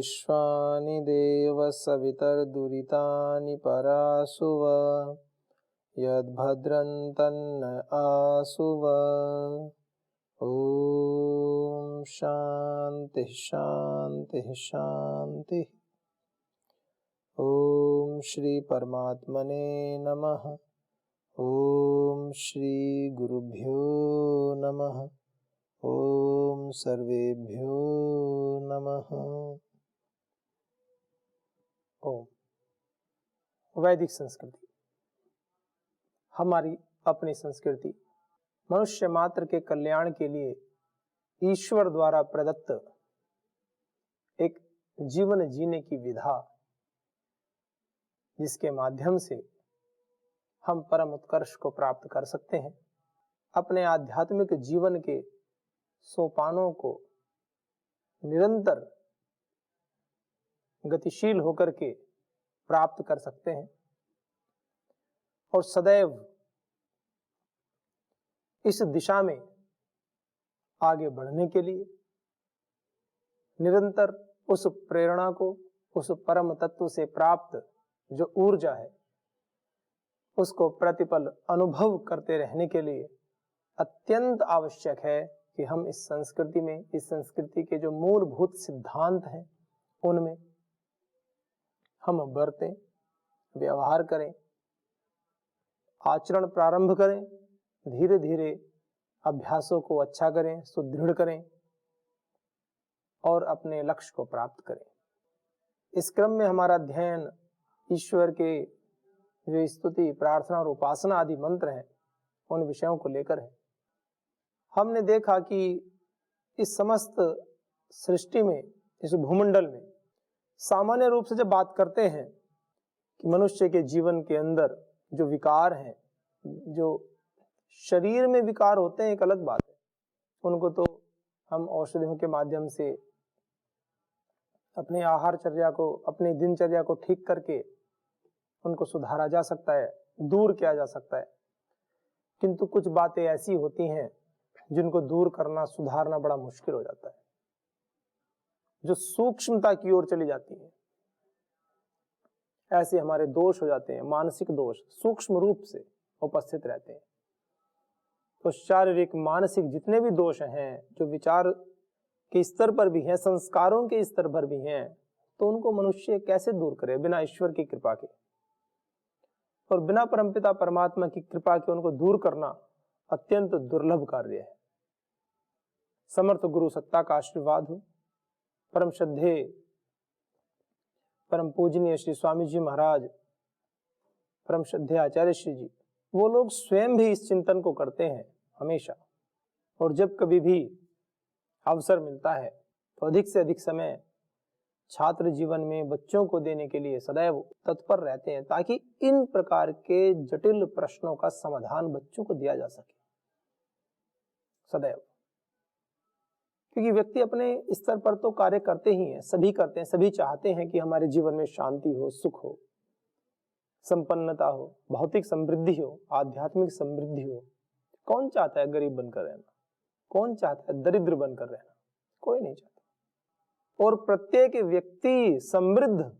विश्वानि देव सवितर्दुरितानि परासुव यद्भद्रं तन्न आसुव। ओम शांति शांति शांति। ओम श्री परमात्मने नमः। ओम श्री गुरुभ्यो नमः। ओम सर्वेभ्यो नमः। ओम। वैदिक संस्कृति, हमारी अपनी संस्कृति मनुष्य मात्र के कल्याण के लिए ईश्वर द्वारा प्रदत्त एक जीवन जीने की विधा, जिसके माध्यम से हम परम उत्कर्ष को प्राप्त कर सकते हैं, अपने आध्यात्मिक जीवन के सोपानों को निरंतर गतिशील होकर के प्राप्त कर सकते हैं और सदैव इस दिशा में आगे बढ़ने के लिए निरंतर उस प्रेरणा को, उस परम तत्व से प्राप्त जो ऊर्जा है, उसको प्रतिपल अनुभव करते रहने के लिए अत्यंत आवश्यक है कि हम इस संस्कृति में, इस संस्कृति के जो मूलभूत सिद्धांत हैं उनमें हम बरतें, व्यवहार करें, आचरण प्रारंभ करें, धीरे धीरे अभ्यासों को अच्छा करें, सुदृढ़ करें और अपने लक्ष्य को प्राप्त करें। इस क्रम में हमारा ध्यान ईश्वर के जो स्तुति, प्रार्थना और उपासना आदि मंत्र हैं उन विषयों को लेकर है। हमने देखा कि इस समस्त सृष्टि में, इस भूमंडल में सामान्य रूप से जब बात करते हैं कि मनुष्य के जीवन के अंदर जो विकार हैं, जो शरीर में विकार होते हैं एक अलग बात है, उनको तो हम औषधियों के माध्यम से अपने आहारचर्या को, अपनी दिनचर्या को ठीक करके उनको सुधारा जा सकता है, दूर किया जा सकता है। किंतु कुछ बातें ऐसी होती हैं जिनको दूर करना, सुधारना बड़ा मुश्किल हो जाता है, जो सूक्ष्मता की ओर चली जाती है। ऐसे हमारे दोष हो जाते हैं, मानसिक दोष सूक्ष्म रूप से उपस्थित रहते हैं। तो शारीरिक, मानसिक जितने भी दोष हैं, जो विचार के स्तर पर भी हैं, संस्कारों के स्तर पर भी हैं, तो उनको मनुष्य कैसे दूर करे बिना ईश्वर की कृपा के? और बिना परमपिता परमात्मा की कृपा के उनको दूर करना अत्यंत दुर्लभ कार्य है। समर्थ गुरु सत्ता का आशीर्वाद हो। परम श्रद्धेय, परम पूजनीय श्री स्वामी जी महाराज, परम श्रद्धेय आचार्य श्री जी, वो लोग स्वयं भी इस चिंतन को करते हैं हमेशा। और जब कभी भी अवसर मिलता है तो अधिक से अधिक समय छात्र जीवन में बच्चों को देने के लिए सदैव तत्पर रहते हैं, ताकि इन प्रकार के जटिल प्रश्नों का समाधान बच्चों को दिया जा सके सदैव। क्योंकि व्यक्ति अपने स्तर पर तो कार्य करते ही हैं, सभी करते हैं, सभी चाहते हैं कि हमारे जीवन में शांति हो, सुख हो, संपन्नता हो, भौतिक समृद्धि हो, आध्यात्मिक समृद्धि हो। कौन चाहता है गरीब बनकर रहना? कौन चाहता है दरिद्र बनकर रहना? कोई नहीं चाहता। और प्रत्येक व्यक्ति समृद्ध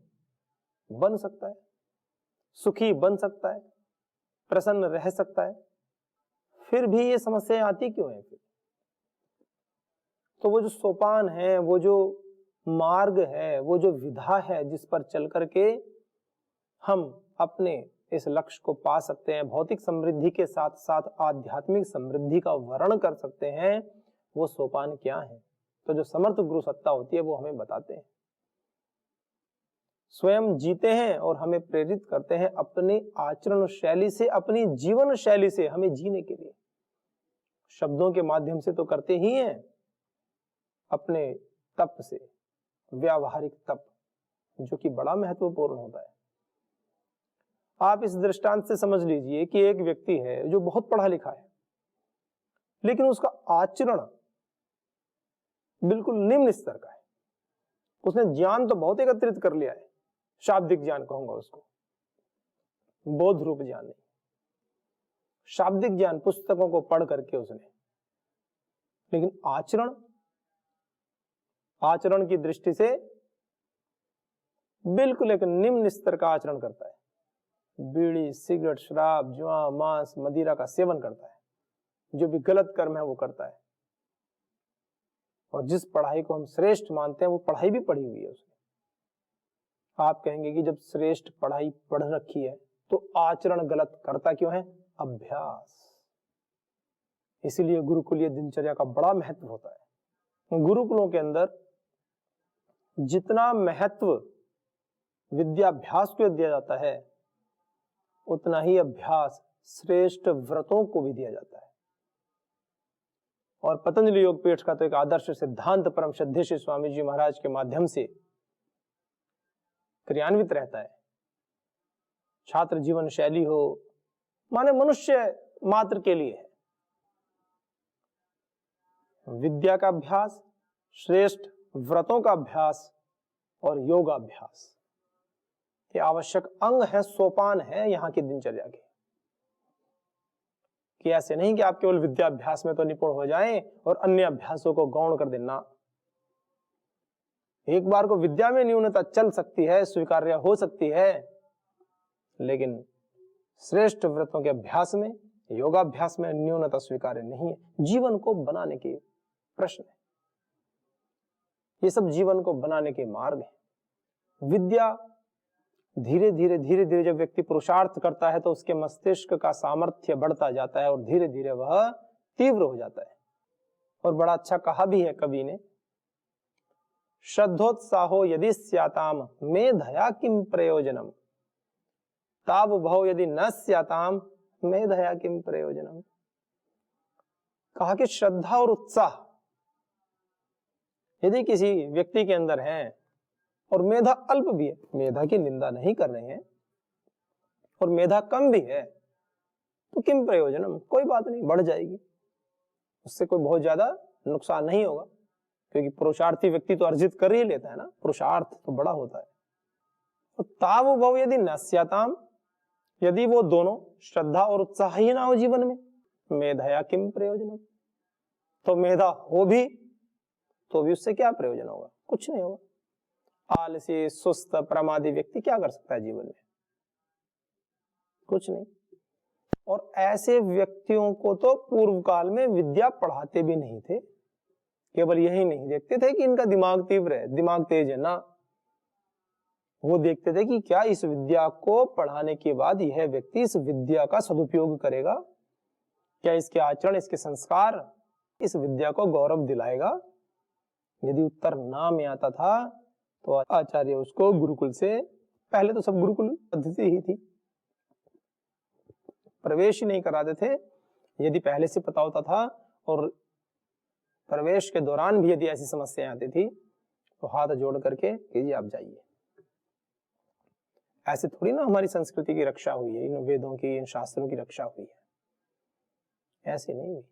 बन सकता है, सुखी बन सकता है, प्रसन्न रह सकता है। फिर भी ये समस्याएं आती क्यों है? फिर तो वो जो सोपान है, वो जो मार्ग है, वो जो विधा है जिस पर चल करके हम अपने इस लक्ष्य को पा सकते हैं, भौतिक समृद्धि के साथ साथ आध्यात्मिक समृद्धि का वर्ण कर सकते हैं, वो सोपान क्या है? तो जो समर्थ गुरु सत्ता होती है वो हमें बताते हैं, स्वयं जीते हैं और हमें प्रेरित करते हैं अपनी आचरण शैली से, अपनी जीवन शैली से हमें जीने के लिए। शब्दों के माध्यम से तो करते ही हैं, अपने तप से, व्यावहारिक तप, जो कि बड़ा महत्वपूर्ण होता है। आप इस दृष्टांत से समझ लीजिए कि एक व्यक्ति है जो बहुत पढ़ा लिखा है, लेकिन उसका आचरण बिल्कुल निम्न स्तर का है। उसने ज्ञान तो बहुत एकत्रित कर लिया है, शाब्दिक ज्ञान कहूंगा उसको, बोध रूप ज्ञान नहीं, शाब्दिक ज्ञान पुस्तकों को पढ़ करके उसने, लेकिन आचरण की दृष्टि से बिल्कुल एक निम्न स्तर का आचरण करता है, बीड़ी, सिगरेट, शराब, जुआ, मांस, मदिरा का सेवन करता है, जो भी गलत कर्म है वो करता है। और जिस पढ़ाई को हम श्रेष्ठ मानते हैं वो पढ़ाई भी पढ़ी हुई है उसने। आप कहेंगे कि जब श्रेष्ठ पढ़ाई पढ़ रखी है तो आचरण गलत करता क्यों है? अभ्यास। इसीलिए गुरुकुलीय दिनचर्या का बड़ा महत्व होता है। गुरुकुलों के अंदर जितना महत्व विद्याभ्यास को दिया जाता है उतना ही अभ्यास श्रेष्ठ व्रतों को भी दिया जाता है। और पतंजलि योग पीठ का तो एक आदर्श सिद्धांत परम श्रद्धेय श्री स्वामी जी महाराज के माध्यम से क्रियान्वित रहता है। छात्र जीवन शैली हो माने मनुष्य मात्र के लिए है। विद्या का अभ्यास, श्रेष्ठ व्रतों का अभ्यास और योगाभ्यास ये आवश्यक अंग है, सोपान है यहाँ की दिनचर्या के। कि ऐसे नहीं कि आप केवल विद्याभ्यास में तो निपुण हो जाएं और अन्य अभ्यासों को गौण कर देना। एक बार को विद्या में न्यूनता चल सकती है, स्वीकार्य हो सकती है, लेकिन श्रेष्ठ व्रतों के अभ्यास में, योगाभ्यास में न्यूनता स्वीकार्य नहीं है। जीवन को बनाने के प्रश्न है, ये सब जीवन को बनाने के मार्ग हैं। विद्या धीरे धीरे जब व्यक्ति पुरुषार्थ करता है तो उसके मस्तिष्क का सामर्थ्य बढ़ता जाता है और धीरे धीरे वह तीव्र हो जाता है। और बड़ा अच्छा कहा भी है कवि ने, श्रद्धोत्साहो यदि स्याताम मेधया किम प्रयोजनम, ताव भव यदि न स्याताम मेधया किम प्रयोजनम। कहा कि श्रद्धा और उत्साह यदि किसी व्यक्ति के अंदर है और मेधा अल्प भी है, मेधा की निंदा नहीं कर रहे हैं, और मेधा कम भी है, तो किम प्रयोजनम, कोई बात नहीं, बढ़ जाएगी, उससे कोई बहुत ज्यादा नुकसान नहीं होगा, क्योंकि पुरुषार्थी व्यक्ति तो अर्जित कर ही लेता है ना, पुरुषार्थ तो बड़ा होता है। तो ताव भव यदि नस्याताम, यदि वो दोनों श्रद्धा और उत्साह ही ना हो जीवन में, मेधया किम प्रयोजनम, तो मेधा हो भी तो भी उससे क्या प्रयोजन होगा? कुछ नहीं होगा। आलसी, सुस्त, प्रमादी व्यक्ति क्या कर सकता है जीवन में? कुछ नहीं। और ऐसे व्यक्तियों को तो पूर्व काल में विद्या पढ़ाते भी नहीं थे, केवल यही नहीं देखते थे कि इनका दिमाग तीव्र है, दिमाग तेज है ना, वो देखते थे कि क्या इस विद्या को पढ़ाने के बाद यह व्यक्ति इस विद्या का सदुपयोग करेगा, क्या इसके आचरण, इसके संस्कार इस विद्या को गौरव दिलाएगा। यदि उत्तर ना में आता था तो आचार्य उसको गुरुकुल से, पहले तो सब गुरुकुल पद्धति ही थी, प्रवेश ही नहीं कराते थे। यदि पहले से पता होता था और प्रवेश के दौरान भी यदि ऐसी समस्याएं आती थी तो हाथ जोड़ करके कि जी आप जाइए। ऐसे थोड़ी ना हमारी संस्कृति की रक्षा हुई है, इन वेदों की, इन शास्त्रों की रक्षा हुई है, ऐसे नहीं हुई।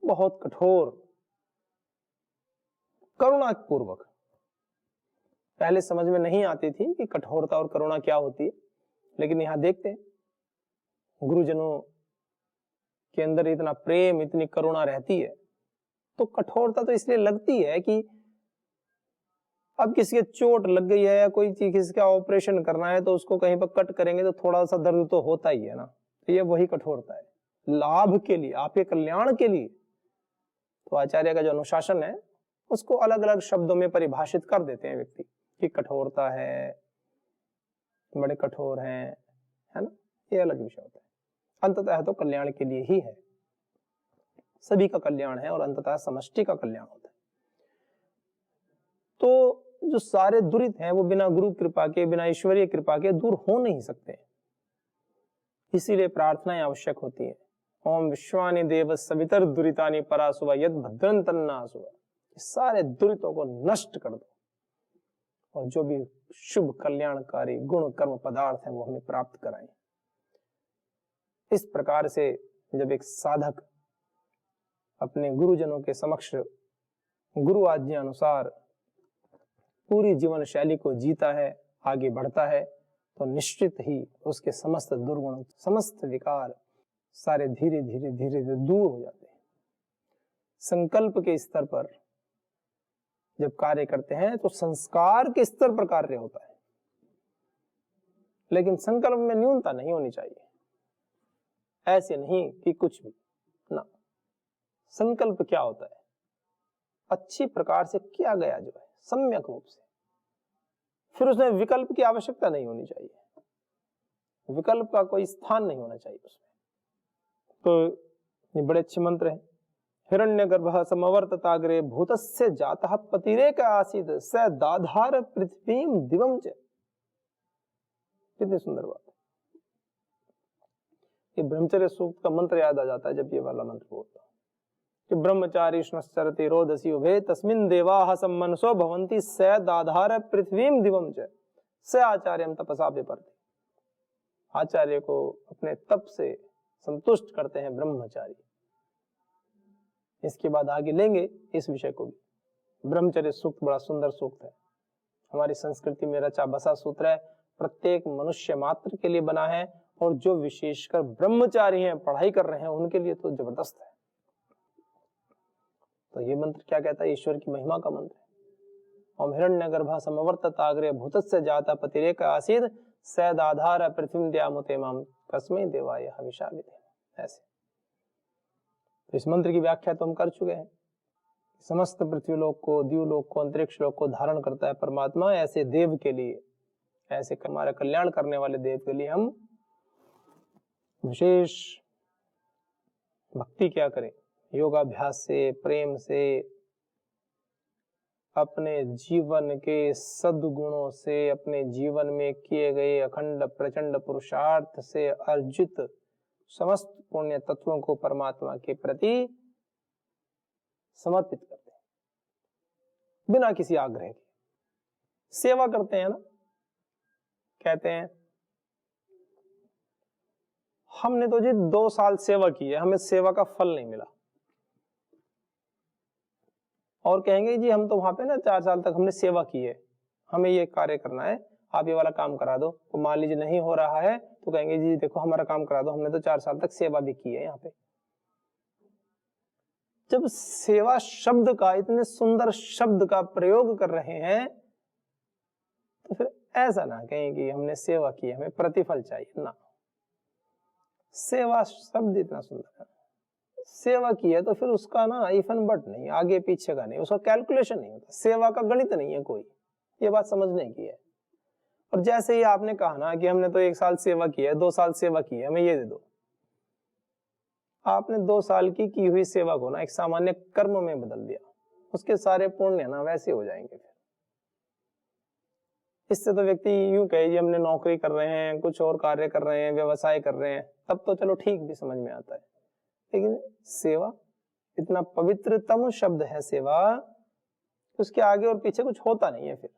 बहुत कठोर, करुणा पूर्वक। पहले समझ में नहीं आती थी कि कठोरता और करुणा क्या होती है, लेकिन यहां देखते हैं गुरुजनों के अंदर इतना प्रेम, इतनी करुणा रहती है, तो कठोरता तो इसलिए लगती है कि अब किसी के चोट लग गई है या कोई चीज, किसी का ऑपरेशन करना है तो उसको कहीं पर कट करेंगे तो थोड़ा सा दर्द तो होता ही है ना, तो ये वही कठोरता है, लाभ के लिए, आपके कल्याण के लिए। तो आचार्य का जो अनुशासन है उसको अलग अलग शब्दों में परिभाषित कर देते हैं व्यक्ति कि कठोरता है, बड़े कठोर हैं, है ना, ये अलग विषय होता है। अंततः तो कल्याण के लिए ही है, सभी का कल्याण है और अंततः समष्टि का कल्याण होता है। तो जो सारे दुरित हैं वो बिना गुरु कृपा के, बिना ईश्वरीय कृपा के दूर हो नहीं सकते, इसीलिए प्रार्थनाएं आवश्यक होती है। ओम विश्वानि देव सवितर दुरितानि परासुवा यद भद्रं तन्नासुवा, सारे दुरितों को नष्ट कर दो और जो भी शुभ कल्याणकारी गुण कर्म पदार्थ हैं वो हमें प्राप्त कराएं। इस प्रकार से जब एक साधक अपने गुरुजनों के समक्ष गुरु आज्ञा अनुसार पूरी जीवन शैली को जीता है, आगे बढ़ता है, तो निश्चित ही उसके समस्त दुर्गुण, समस्त विकार सारे धीरे धीरे धीरे धीरे दूर हो जाते हैं। संकल्प के स्तर पर जब कार्य करते हैं तो संस्कार के स्तर पर कार्य होता है, लेकिन संकल्प में न्यूनता नहीं होनी चाहिए। ऐसे नहीं कि कुछ भी ना। संकल्प क्या होता है? अच्छी प्रकार से किया गया जो है सम्यक रूप से, फिर उसमें विकल्प की आवश्यकता नहीं होनी चाहिए, विकल्प का कोई स्थान नहीं होना चाहिए उसमें। तो ये बड़े अच्छे मंत्र हैं। हिरण्यगर्भः समवर्तताग्रे भूतस्य जातः पतिरेक आसीत् स दाधार पृथ्वीं दिवं च। कितनी सुंदर बात है। ये ब्रह्मचर्य सूक्त का मंत्र याद आ जाता है जब ये वाला मंत्र बोलता हूं कि ब्रह्मचारी श्नश्चरति रोदसी उभे तस्मिन् देवाः सम्मनसो भवन्ति स दाधार पृथ्वीं दिवं च स आचार्यं तपसा विपर्ति। आचार्य को अपने तप से संतुष्ट करते हैं ब्रह्मचारी। इसके बाद आगे लेंगे इस विषय को भी। ब्रह्मचर्य सूक्त बड़ा सुंदर सूक्त है, हमारी संस्कृति में रचा बसा सूत्र है, प्रत्येक मनुष्य मात्र के लिए बना है, और जो विशेषकर ब्रह्मचारी हैं, पढ़ाई कर रहे हैं, उनके लिए तो जबरदस्त है। तो ये मंत्र क्या कहता है? ईश्वर की महिमा का मंत्र है। ओम हिरण्यगर्भः समवर्तताग्रे भूतस्य जातः पतिरेक आसीत् स दाधार पृथ्वीं द्यामुते मां कस्मै देवाय हविषा विधेम। ऐसे तो इस मंत्र की व्याख्या तो हम कर चुके हैं। समस्त पृथ्वीलोक को, द्यूलोक को, अंतरिक्ष लोक को धारण करता है परमात्मा। ऐसे देव के लिए, ऐसे हमारा कल्याण करने वाले देव के लिए हम विशेष भक्ति क्या करें? योगाभ्यास से, प्रेम से, अपने जीवन के सद्गुणों से, अपने जीवन में किए गए अखंड प्रचंड पुरुषार्थ से अर्जित समस्त पुण्य तत्वों को परमात्मा के प्रति समर्पित करते हैं, बिना किसी आग्रह के। सेवा करते हैं ना, कहते हैं हमने तो जी 2 साल सेवा की है, हमें सेवा का फल नहीं मिला, और कहेंगे जी हम तो वहां पे ना 4 साल तक हमने सेवा की है, हमें ये कार्य करना है, आप ये वाला काम करा दो। तो मान लीजिए नहीं हो रहा है तो कहेंगे जी देखो हमारा काम करा दो, हमने तो 4 साल तक सेवा भी की है यहाँ पे। जब सेवा शब्द का, इतने सुंदर शब्द का प्रयोग कर रहे हैं, तो फिर ऐसा ना कहें कि हमने सेवा की, हमें प्रतिफल चाहिए ना। सेवा शब्द इतना सुंदर है, सेवा की है तो फिर उसका ना इफ एंड बट नहीं, आगे पीछे का नहीं, उसका कैलकुलेशन नहीं होता। सेवा का गणित नहीं है कोई, ये बात समझने की है। और जैसे ही आपने कहा ना कि हमने तो 1 साल सेवा की है, 2 साल सेवा की है, हमें ये दे दो, आपने 2 साल की हुई सेवा को ना एक सामान्य कर्म में बदल दिया, उसके सारे पुण्य ना वैसे हो जाएंगे। फिर इससे तो व्यक्ति यूं कहे जी हमने नौकरी कर रहे हैं, कुछ और कार्य कर रहे हैं, व्यवसाय कर रहे हैं, तब तो चलो ठीक भी समझ में आता है। लेकिन सेवा इतना पवित्रतम शब्द है सेवा, उसके आगे और पीछे कुछ होता नहीं है फिर।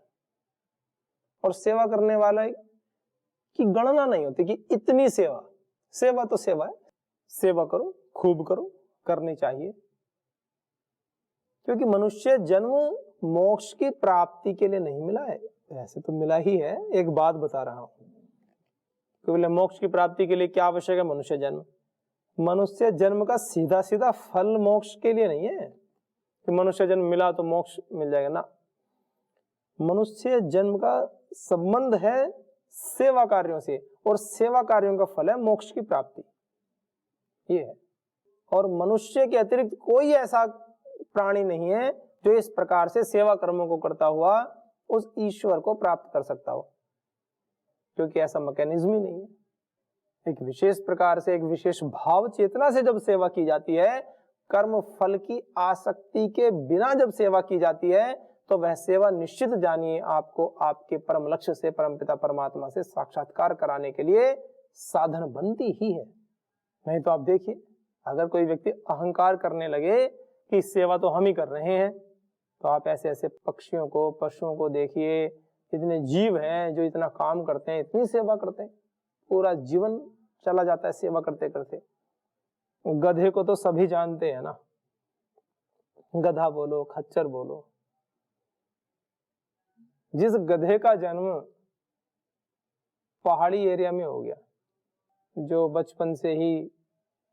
और सेवा करने वाला की गणना नहीं होती कि इतनी सेवा, सेवा तो सेवा है, सेवा करो, खूब करो, करनी चाहिए। क्योंकि मनुष्य जन्म मोक्ष की प्राप्ति के लिए नहीं मिला है, वैसे तो मिला ही है। एक बात बता रहा हूं, केवल मोक्ष की प्राप्ति के लिए क्या आवश्यक है? मनुष्य जन्म। मनुष्य जन्म का सीधा सीधा फल मोक्ष के लिए नहीं है कि मनुष्य जन्म मिला तो मोक्ष मिल जाएगा ना। मनुष्य जन्म का संबंध है सेवा कार्यों से, और सेवा कार्यों का फल है मोक्ष की प्राप्ति, ये है। और मनुष्य के अतिरिक्त कोई ऐसा प्राणी नहीं है जो इस प्रकार से सेवा कर्मों को करता हुआ उस ईश्वर को प्राप्त कर सकता हो, क्योंकि ऐसा मैकेनिज्म ही नहीं है। एक विशेष प्रकार से, एक विशेष भाव चेतना से जब सेवा की जाती है, कर्म फल की आसक्ति के बिना जब सेवा की जाती है, तो वह सेवा निश्चित जानिए आपको आपके परम लक्ष्य से, परमपिता परमात्मा से साक्षात्कार कराने के लिए साधन बनती ही है। नहीं तो आप देखिए, अगर कोई व्यक्ति अहंकार करने लगे कि सेवा तो हम ही कर रहे हैं, तो आप ऐसे ऐसे पक्षियों को, पशुओं को देखिए, इतने जीव हैं जो इतना काम करते हैं, इतनी सेवा करते हैं, पूरा जीवन चला जाता है सेवा करते करते। गधे को तो सभी जानते हैं ना, गधा बोलो, खच्चर बोलो। जिस गधे का जन्म पहाड़ी एरिया में हो गया, जो बचपन से ही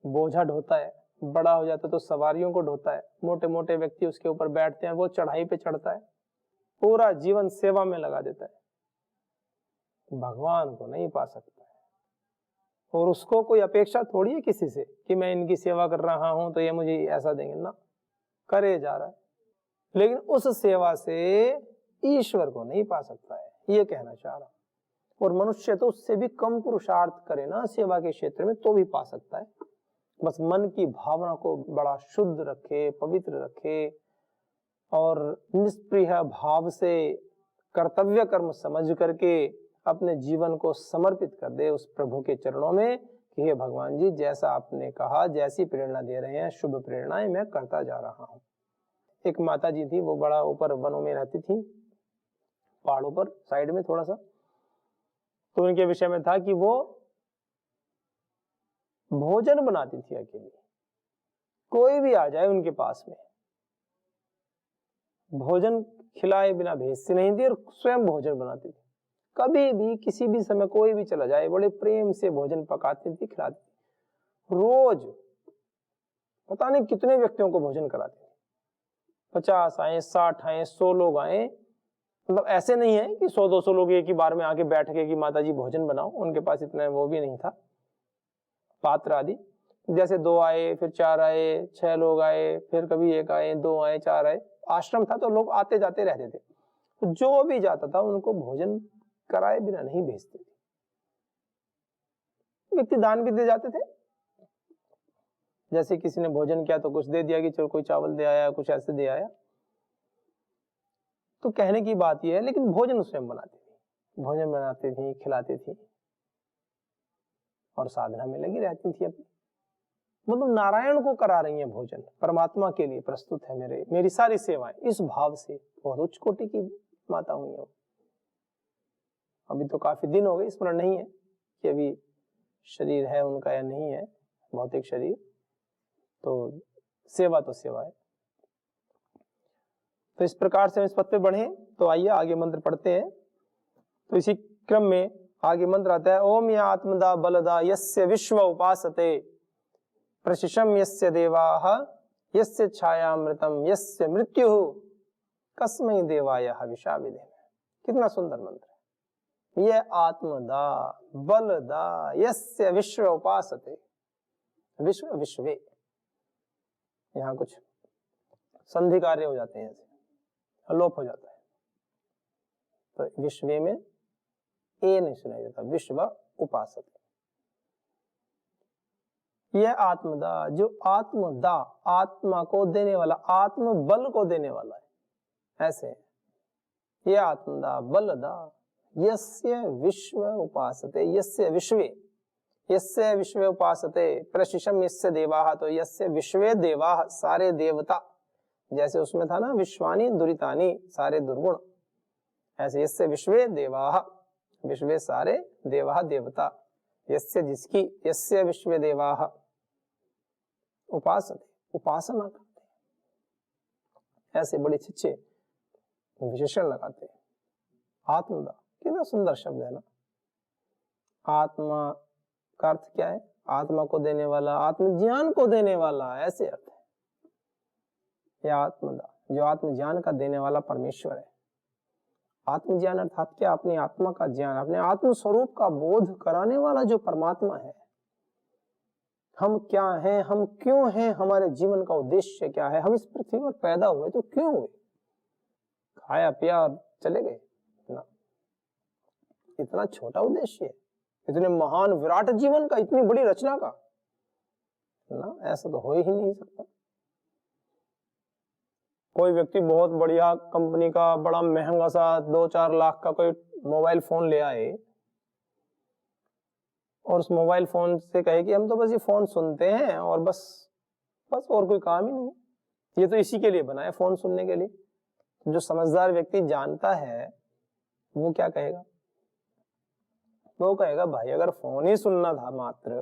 बोझा ढोता है, बड़ा हो जाता तो सवारियों को ढोता है, मोटे मोटे व्यक्ति उसके ऊपर बैठते हैं, वो चढ़ाई पे चढ़ता है, पूरा जीवन सेवा में लगा देता है। भगवान को नहीं पा सकता है। और उसको कोई अपेक्षा थोड़ी है किसी से कि मैं इनकी सेवा कर रहा हूं तो ये मुझे ऐसा देंगे ना, करे जा रहा है, लेकिन उस सेवा से ईश्वर को नहीं पा सकता है, ये कहना चाह रहा हूं। और मनुष्य तो उससे भी कम पुरुषार्थ करे ना सेवा के क्षेत्र में तो भी पा सकता है। बस मन की भावना को बड़ा शुद्ध रखे, पवित्र रखे और निष्प्रिय भाव से कर्तव्य कर्म समझ करके अपने जीवन को समर्पित कर दे उस प्रभु के चरणों में कि हे भगवान जी, जैसा आपने कहा, जैसी प्रेरणा दे रहे हैं, शुभ प्रेरणाएं मैं करता जा रहा हूं। एक माता जी थी, वो बड़ा ऊपर वनों में रहती थी, पहाड़ों पर साइड में थोड़ा सा। तो उनके विषय में था कि वो भोजन बनाती थी अकेली, कोई भी आ जाए उनके पास में भोजन खिलाए बिना भेजती नहीं थी और स्वयं भोजन बनाती थी। कभी भी किसी भी समय कोई भी चला जाए बड़े प्रेम से भोजन पकाती थी, खिलाती थी। रोज पता नहीं कितने व्यक्तियों को भोजन कराती थी, 50 आए, 60 आए, 100 लोग आए। मतलब ऐसे नहीं है कि 100-200 लोग एक ही बार में आके बैठ के कि माता जी भोजन बनाओ, उनके पास इतना वो भी नहीं था पात्र आदि। जैसे 2 आए, फिर 4 आए, 6 लोग आए, फिर कभी 1 आए, 2 आए, 4 आए। आश्रम था तो लोग आते जाते रहते थे, तो जो भी जाता था उनको भोजन कराए बिना नहीं भेजते थे। व्यक्ति दान भी दे जाते थे, जैसे किसी ने भोजन किया तो कुछ दे दिया कि चलो कोई चावल दे आया, कुछ ऐसे दे आया। तो कहने की बात यह है, लेकिन भोजन स्वयं बनाती थी, भोजन बनाती थी, खिलाती थी और साधना में लगी रहती थी अपनी। मतलब नारायण को करा रही है भोजन, परमात्मा के लिए प्रस्तुत है मेरी सारी सेवाएं, इस भाव से बहुत उच्च कोटि की माता हुई है। अभी तो काफी दिन हो गए, स्मरण नहीं है कि अभी शरीर है उनका या नहीं है, भौतिक शरीर। तो सेवा तो सेवा है। तो इस प्रकार से हम इस पद पे बढ़े। तो आइए आगे मंत्र पढ़ते हैं। तो इसी क्रम में आगे मंत्र आता है, ओम या आत्मदा बलदा यस्य विश्व उपासते प्रशिशम यस्य देवाः यस्य छायामृतम यस्य मृत्यु कस्मै देवाय हविषा विधेम। कितना सुंदर मंत्र है। ये आत्मदा बलदा यस्य विश्व उपासते, विश्व विश्वे, यहाँ कुछ संधि कार्य हो जाते हैं, अलोप हो जाता है। तो विश्वे में ए नहीं सुनाई देता, विश्व उपासते। यह आत्मदा, जो आत्मदा, आत्मा को देने वाला, आत्म बल को देने वाला है, ऐसे है। यह आत्मदा बलदा यस्य विश्व उपासते, यस्य विश्वे, यस्य विश्व उपासते प्रशिशम यस्य देवाः, तो यस्य विश्वे देवाः, सारे देवता, जैसे उसमें था ना विश्वानि दुरितानि, सारे दुर्गुण, ऐसे यस्य विश्वे देवाः, विश्वे सारे, देवाः देवता, यस्य जिसकी, यस्य विश्वे देवाः उपासते, उपासना करते, ऐसे बड़े अच्छे विशेषण लगाते हैं। आत्मदा कितना सुंदर शब्द है ना। आत्मा का अर्थ क्या है? आत्मा को देने वाला, आत्मज्ञान को देने वाला, ऐसे अर्थ है। यह आत्मदा, जो आत्मज्ञान का देने वाला परमेश्वर है। आत्मज्ञान अर्थात क्या? अपनी आत्मा का ज्ञान, अपने आत्म स्वरूप का बोध कराने वाला जो परमात्मा है। हम क्या हैं, हम क्यों हैं, हमारे जीवन का उद्देश्य क्या है, हम इस पृथ्वी पर पैदा हुए तो क्यों हुए? खाया पिया और चले गए ना, इतना छोटा उद्देश्य है, इतने महान विराट जीवन का, इतनी बड़ी रचना का ना, ऐसा तो हो ही नहीं सकता। कोई व्यक्ति बहुत बढ़िया कंपनी का बड़ा महंगा सा 2-4 लाख का कोई मोबाइल फोन ले आए और उस मोबाइल फोन से कहे कि हम तो बस ये फोन सुनते हैं और बस और कोई काम ही नहीं, ये तो इसी के लिए बना है, फोन सुनने के लिए। जो समझदार व्यक्ति जानता है वो क्या कहेगा? वो कहेगा भाई अगर फोन ही सुनना था मात्र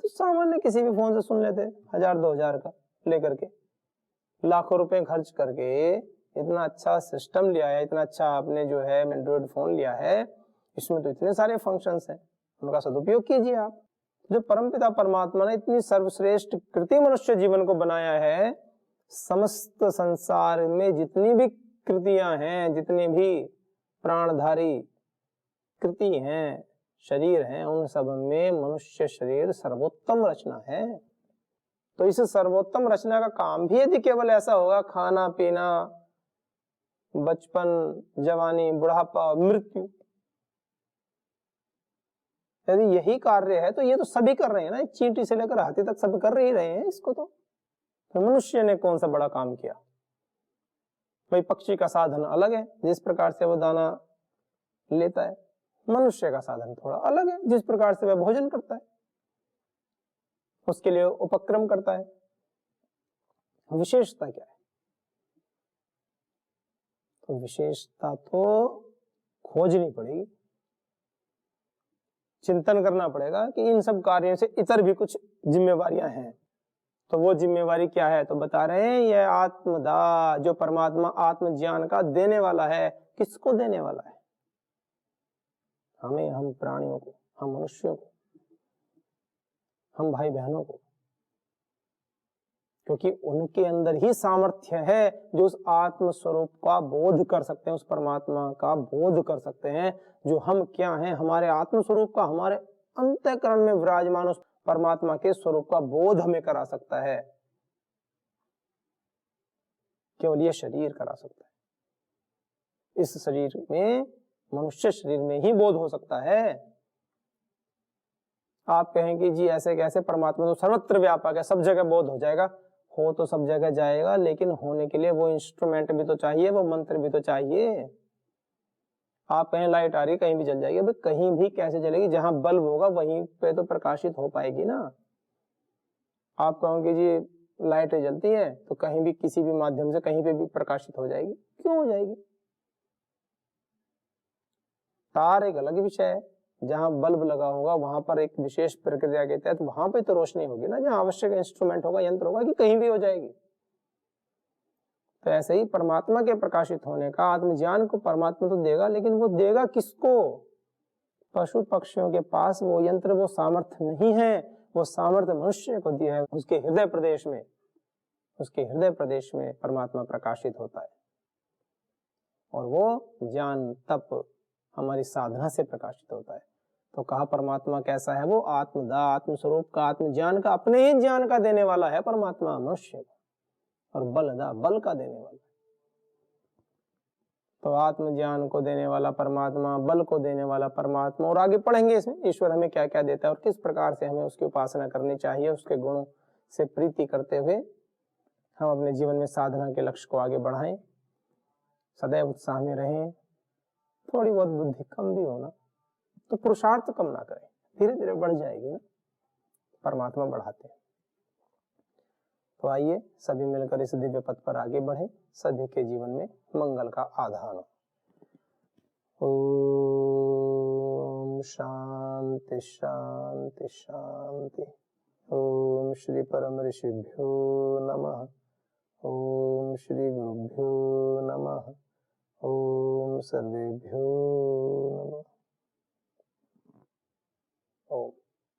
तो सामान्य किसी भी फोन से सुन लेते, 1000-2000 का लेकर के, लाखों रुपए खर्च करके इतना अच्छा सिस्टम लिया है, इतना अच्छा आपने जो है एंड्रॉइड फोन लिया है, इसमें तो इतने सारे फंक्शंस हैं, उनका सदुपयोग कीजिए आप। जो परमपिता परमात्मा ने इतनी सर्वश्रेष्ठ कृति मनुष्य जीवन को बनाया है, समस्त संसार में जितनी भी कृतियां हैं, जितने भी प्राणधारी कृति हैं, शरीर हैं, उन सब में मनुष्य शरीर सर्वोत्तम रचना है। तो इस सर्वोत्तम रचना का काम भी यदि केवल ऐसा होगा, खाना पीना, बचपन, जवानी, बुढ़ापा, मृत्यु, यदि यही कार्य है तो ये तो सभी कर रहे हैं ना, चींटी से लेकर हाथी तक सब कर ही रहे हैं इसको। तो मनुष्य ने कौन सा बड़ा काम किया? भाई पक्षी का साधन अलग है, जिस प्रकार से वो दाना लेता है, मनुष्य का साधन थोड़ा अलग है, जिस प्रकार से वह भोजन करता है, उसके लिए उपक्रम करता है। विशेषता क्या है? तो विशेषता तो खोजनी पड़ेगी, चिंतन करना पड़ेगा कि इन सब कार्यों से इतर भी कुछ जिम्मेवारियां हैं। तो वो जिम्मेवारी क्या है? तो बता रहे हैं यह आत्मदा, जो परमात्मा आत्मज्ञान का देने वाला है। किसको देने वाला है? हमें, हम प्राणियों को, हम मनुष्यों को, हम भाई बहनों को, क्योंकि उनके अंदर ही सामर्थ्य है जो उस आत्म स्वरूप का बोध कर सकते हैं, उस परमात्मा का बोध कर सकते हैं, जो हम क्या हैं, हमारे आत्म स्वरूप का, हमारे अंतःकरण में विराजमान उस परमात्मा के स्वरूप का बोध हमें करा सकता है। केवल ये शरीर करा सकता है। इस शरीर में, मनुष्य शरीर में ही बोध हो सकता है। आप कहेंगे जी ऐसे कैसे, परमात्मा तो सर्वत्र व्यापक है, सब जगह बोध हो जाएगा। हो तो सब जगह जाएगा, लेकिन होने के लिए वो इंस्ट्रूमेंट भी तो चाहिए, वो मंत्र भी तो चाहिए। आप कहें लाइट आ रही है, कहीं भी जल जाएगी, अबे कहीं भी कैसे जलेगी? जहां बल्ब होगा वहीं पे तो प्रकाशित हो पाएगी ना। आप कहोगे जी लाइटें जलती हैं तो कहीं भी किसी भी माध्यम से कहीं पे भी प्रकाशित हो जाएगी, क्यों हो जाएगी? तार एक अलग विषय है, जहां बल्ब लगा होगा वहां पर एक विशेष प्रक्रिया के तहत वहां पे तो रोशनी होगी ना, जहां आवश्यक इंस्ट्रूमेंट होगा, यंत्र होगा, कि कहीं भी हो जाएगी। तो ऐसे ही परमात्मा के प्रकाशित होने का, आत्मज्ञान को परमात्मा तो देगा, लेकिन वो देगा किसको? पशु पक्षियों के पास वो यंत्र, वो सामर्थ्य नहीं है। वो सामर्थ्य मनुष्य को दिया है। उसके हृदय प्रदेश में, उसके हृदय प्रदेश में परमात्मा प्रकाशित होता है, और वो ज्ञान तप हमारी साधना से प्रकाशित होता है। तो कहा परमात्मा कैसा है? वो आत्मदा, आत्मस्वरूप का, आत्मज्ञान का, अपने ही ज्ञान का देने वाला है परमात्मा मनुष्य को, और बलदा, बल का देने वाला। तो आत्मज्ञान को देने वाला परमात्मा, बल को देने वाला परमात्मा, और आगे पढ़ेंगे इसमें ईश्वर हमें क्या क्या देता है और किस प्रकार से हमें उसकी उपासना करनी चाहिए। उसके गुणों से प्रीति करते हुए हम अपने जीवन में साधना के लक्ष्य को आगे बढ़ाएं, सदैव उत्साह में रहें। थोड़ी बहुत बुद्धि कम भी हो ना तो पुरुषार्थ कम ना करें, धीरे धीरे बढ़ जाएगी ना, परमात्मा बढ़ाते हैं। तो आइए सभी मिलकर इस दिव्य पथ पर आगे बढ़े, सभी के जीवन में मंगल का आधान हो। ओम शांति शांति शांति। ओम श्री परम ऋषिभ्यो नमः। ओम श्री गुरुभ्यो नमः। ओम सर्वेभ्यो नमः। ओम।